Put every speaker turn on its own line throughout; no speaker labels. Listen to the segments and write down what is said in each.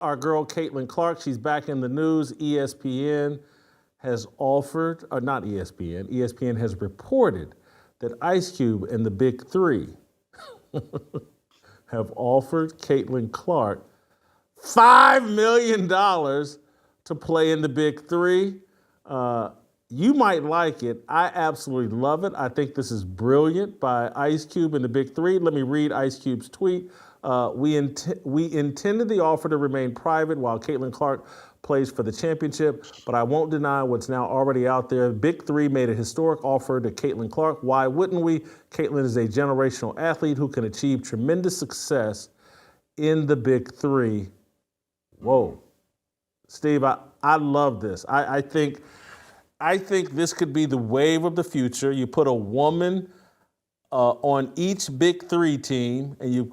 our girl Caitlin Clark, she's back in the news. ESPN has offered, or not ESPN, ESPN has reported that Ice Cube and the Big Three have offered Caitlin Clark $5 million to play in the Big Three. You might like it. I absolutely love it. I think this is brilliant by Ice Cube and the Big Three. Let me read Ice Cube's tweet. We intended the offer to remain private while Caitlin Clark plays for the championship, but I won't deny what's now already out there. Big Three made a historic offer to Caitlin Clark. Why wouldn't we? Caitlin is a generational athlete who can achieve tremendous success in the Big Three. Whoa. Steve, I love this. I think this could be the wave of the future. You put a woman on each Big Three team, and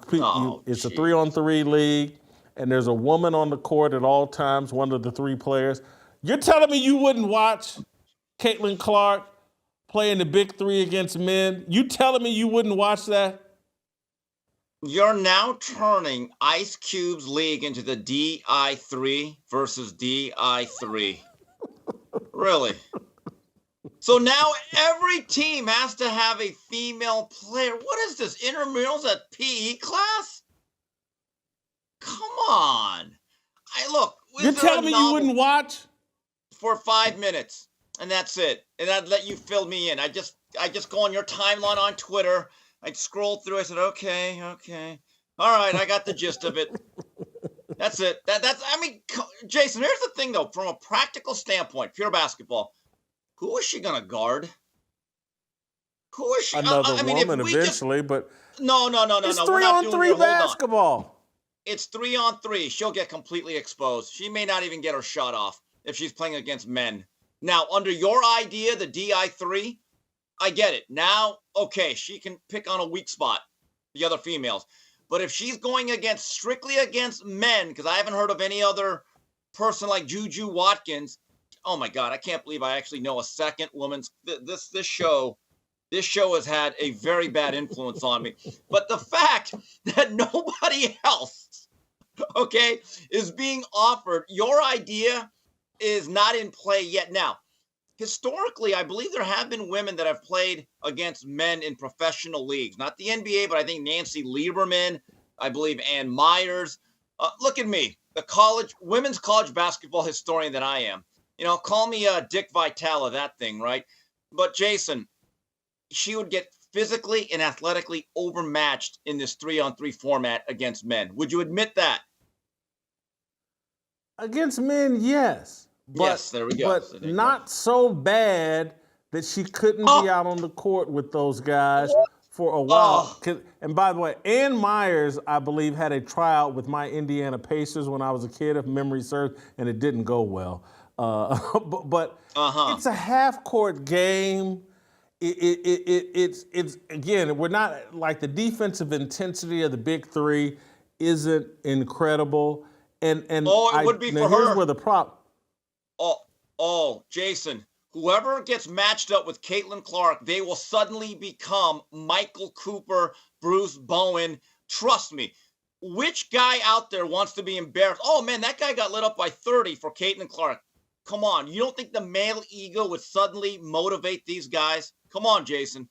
it's a 3-on-3 league, and there's a woman on the court at all times, one of the three players. You're telling me you wouldn't watch Caitlin Clark play in the Big Three against men? You telling me you wouldn't watch that?
You're now turning Ice Cube's league into the DI3 versus DI3. Really? So now every team has to have a female player. What is this? Intramurals at PE class? Come on.
You're telling me you wouldn't watch?
For 5 minutes, and that's it. And I'd let you fill me in. I just go on your timeline on Twitter. I'd scroll through. I said, okay. All right, I got the gist of it. That's it. Jason, here's the thing, though. From a practical standpoint, pure basketball, who is she going to guard? Who is she?
Another woman eventually, but...
No.
It's 3-on-3 basketball.
It's 3-on-3. She'll get completely exposed. She may not even get her shot off if she's playing against men. Now, under your idea, the DI3, I get it. Now, okay, she can pick on a weak spot, the other females. But if she's going strictly against men, because I haven't heard of any other person like Juju Watkins, oh my God, I can't believe I actually know a second woman's. This show has had a very bad influence on me. But the fact that nobody else, okay, is being offered, your idea is not in play yet. Now, historically, I believe there have been women that have played against men in professional leagues. Not the NBA, but I think Nancy Lieberman, I believe Ann Myers. Look at me, the women's college basketball historian that I am. Call me Dick Vitale, that thing, right? But Jason, she would get physically and athletically overmatched in this 3-on-3 format against men. Would you admit that?
Against men, yes. But,
yes, there we go.
But not so bad that she couldn't be out on the court with those guys for a while. And by the way, Ann Myers, I believe, had a tryout with my Indiana Pacers when I was a kid, if memory serves, and it didn't go well. But it's a half-court game. It's again, we're not like the defensive intensity of the Big Three isn't incredible. And
it would be for her.
Here's where the prop.
Jason, whoever gets matched up with Caitlin Clark, they will suddenly become Michael Cooper, Bruce Bowen. Trust me. Which guy out there wants to be embarrassed? Oh, man, that guy got lit up by 30 for Caitlin Clark. Come on. You don't think the male ego would suddenly motivate these guys? Come on, Jason.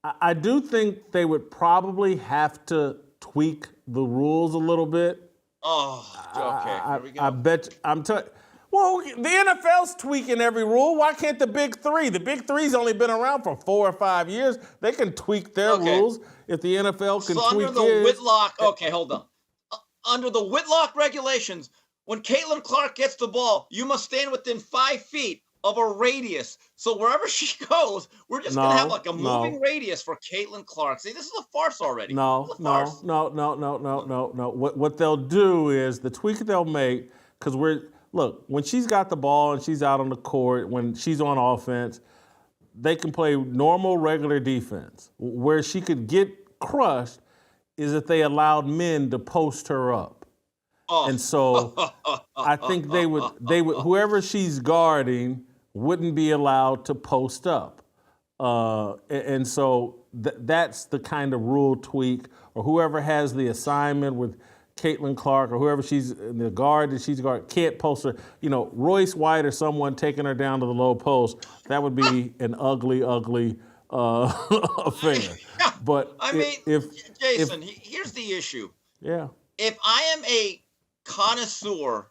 I do think they would probably have to tweak the rules a little bit.
Okay. Here we go.
I bet well, the NFL's tweaking every rule. Why can't the Big Three? The Big Three's only been around for 4 or 5 years. They can tweak their rules if the NFL can tweak
under the Whitlock. Okay, hold on. Under the Whitlock regulations, when Caitlin Clark gets the ball, you must stand within 5 feet of a radius. So wherever she goes, we're just going to have like a moving radius for Caitlin Clark. See, this is a farce already.
No. What they'll do is the tweak they'll make, because when she's got the ball and she's out on the court, when she's on offense, they can play normal, regular defense. Where she could get crushed is if they allowed men to post her up. And so I think they would whoever she's guarding wouldn't be allowed to post up. And so that's the kind of rule tweak, or whoever has the assignment with Caitlin Clark or whoever she's in the guard that she's guard can't post her. Royce White or someone taking her down to the low post. That would be an ugly, ugly affair. But
I mean,
if
Jason, here's the issue.
Yeah.
If I am a connoisseur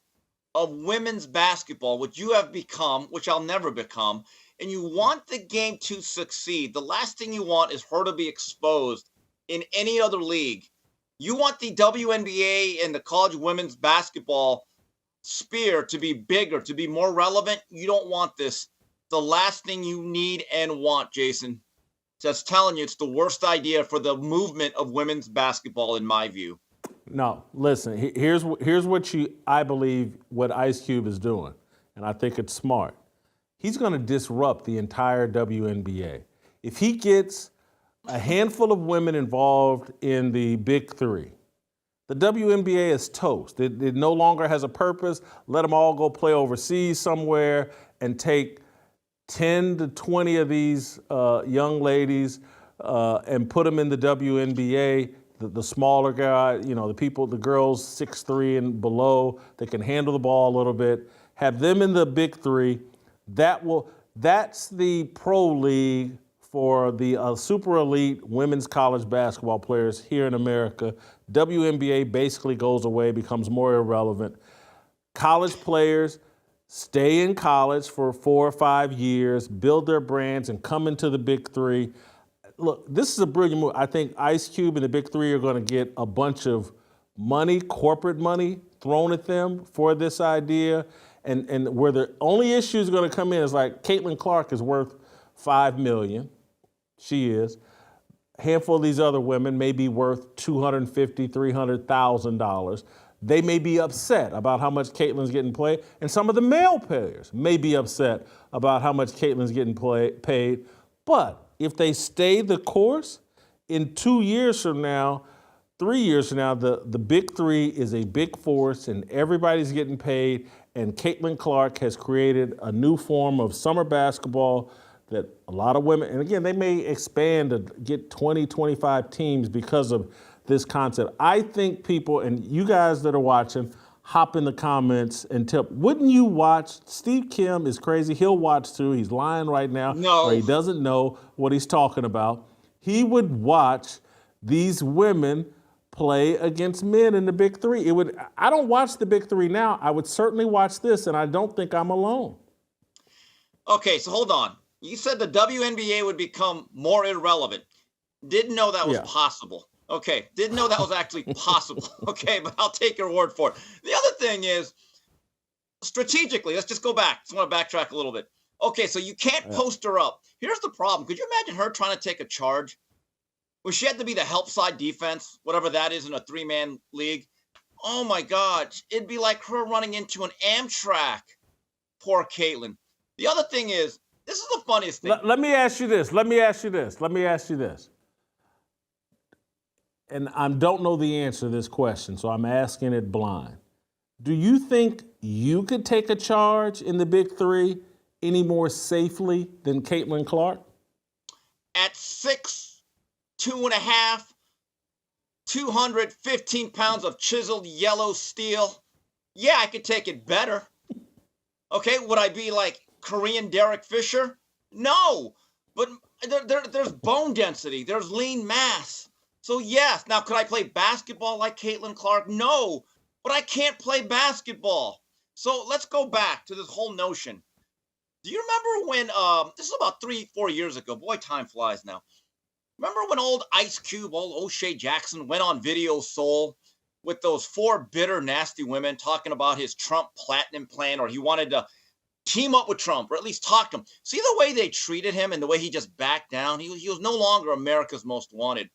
of women's basketball, which you have become, which I'll never become, and you want the game to succeed, the last thing you want is her to be exposed in any other league. You want the WNBA and the college women's basketball sphere to be bigger, to be more relevant. You don't want this. The last thing you need and want, Jason. Just telling you, it's the worst idea for the movement of women's basketball, in my view.
No, listen. Here's what I believe what Ice Cube is doing, and I think it's smart. He's going to disrupt the entire WNBA. If he gets a handful of women involved in the Big Three, the WNBA is toast. It no longer has a purpose. Let them all go play overseas somewhere and take 10 to 20 of these young ladies and put them in the WNBA. The smaller guy, the girls 6'3" and below, they can handle the ball a little bit. Have them in the Big Three. That's the pro league for the super elite women's college basketball players here in America. WNBA basically goes away, becomes more irrelevant. College players stay in college for 4 or 5 years, build their brands, and come into the Big Three. Look, this is a brilliant move. I think Ice Cube and the Big Three are going to get a bunch of money, corporate money, thrown at them for this idea. And where the only issue is going to come in is like Caitlin Clark is worth $5 million. She is. A handful of these other women may be worth $250,000, $300,000. They may be upset about how much Caitlin's getting paid, and some of the male players may be upset about how much Caitlin's getting paid. But if they stay the course, in 2 years from now, 3 years from now, the Big Three is a big force and everybody's getting paid, and Caitlin Clark has created a new form of summer basketball that a lot of women, and again, they may expand to get 20, 25 teams because of this concept. I think people, and you guys that are watching, hop in the comments and tell, wouldn't you watch? Steve Kim is crazy. He'll watch too. He's lying right now.
No.
Or he doesn't know what he's talking about. He would watch these women play against men in the Big Three. I don't watch the Big Three now. I would certainly watch this, and I don't think I'm alone.
Okay, so hold on. You said the WNBA would become more irrelevant. Didn't know that was possible. Okay, didn't know that was actually possible. Okay, but I'll take your word for it. The other thing is, strategically, let's just go back. Just want to backtrack a little bit. Okay, so you can't post her up. Here's the problem. Could you imagine her trying to take a charge? Well, she had to be the help side defense, whatever that is in a 3-man league. Oh my God, it'd be like her running into an Amtrak. Poor Caitlin. The other thing is, this is the funniest thing.
Let me ask you this. And I don't know the answer to this question, so I'm asking it blind. Do you think you could take a charge in the Big Three any more safely than Caitlin Clark?
At 6'2.5", 215 pounds of chiseled yellow steel, yeah, I could take it better. Okay, would I be like Korean Derek Fisher? No, but there's bone density, there's lean mass. So yes, now could I play basketball like Caitlin Clark? No, but I can't play basketball. So let's go back to this whole notion. Do you remember when, this is about 3-4 years ago, boy, time flies now. Remember when old Ice Cube, old O'Shea Jackson went on Video Soul with those 4 bitter, nasty women talking about his Trump platinum plan, or he wanted to team up with Trump, or at least talk to him. See the way they treated him and the way he just backed down? He was no longer America's Most Wanted.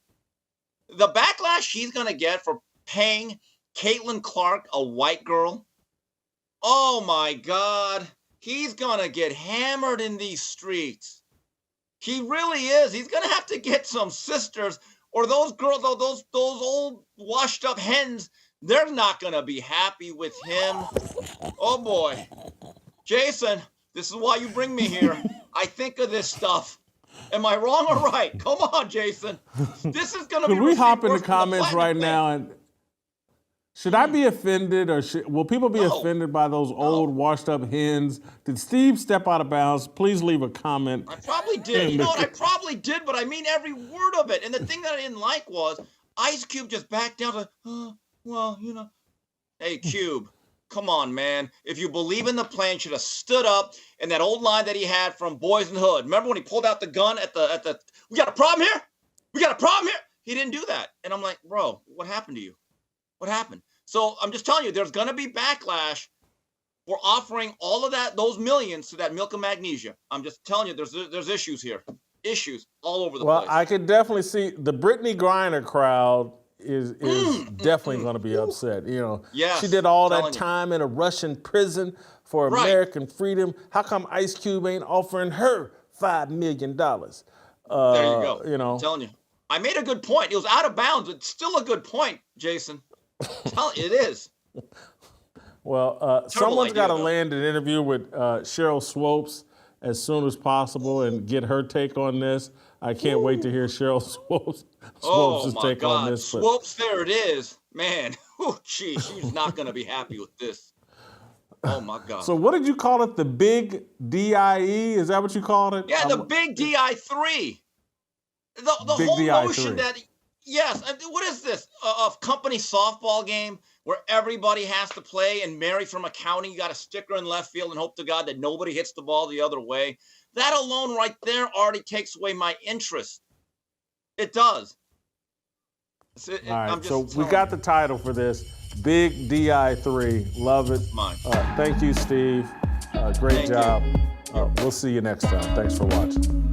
The backlash he's going to get for paying Caitlin Clark, a white girl, oh my God, he's going to get hammered in these streets. He really is. He's going to have to get some sisters, or those girls, those old washed up hens, they're not going to be happy with him. Oh boy. Jason, this is why you bring me here. I think of this stuff. Am I wrong or right? Come on, Jason. This is going to be.
Can we hop in the comments right now and Should I be offended, or will people be
No.
offended by those old, washed-up hens? Did Steve step out of bounds? Please leave a comment.
I probably did. You know what? I probably did, but I mean every word of it. And the thing that I didn't like was Ice Cube just backed down to, well, you know. Hey, Cube, come on, man. If you believe in the plan, should have stood up. And that old line that he had from Boys in the Hood. Remember when he pulled out the gun at the we got a problem here? We got a problem here? He didn't do that. And I'm like, bro, what happened to you? What happened? So I'm just telling you, there's going to be backlash for offering all of those millions to that milk and magnesia. I'm just telling you, there's issues here. Issues all over the place.
Well, I could definitely see the Brittany Griner crowd is definitely going to be upset. You know,
yes,
she did all that time in a Russian prison for American freedom. How come Ice Cube ain't offering her $5 million?
There you go.
You know,
I'm telling you. I made a good point. It was out of bounds. It's still a good point, Jason. It is.
Well, someone's got to land an interview with Cheryl Swopes as soon as possible and get her take on this. I can't wait to hear Cheryl Swopes' take on this.
But... Swopes, there it is. Man, gee, she's not going to be happy with this. Oh, my God.
So what did you call it? The big DIE? Is that what you called it?
Yeah, the big DI3. The whole notion that, yes, what is this? A company softball game where everybody has to play, and Mary from accounting, you got a sticker in left field and hope to God that nobody hits the ball the other way. That alone right there already takes away my interest. It does.
All right, so we got the title for this, Big DI3. Love it.
Mine.
Thank you, Steve. Great job. We'll see you next time. Thanks for watching.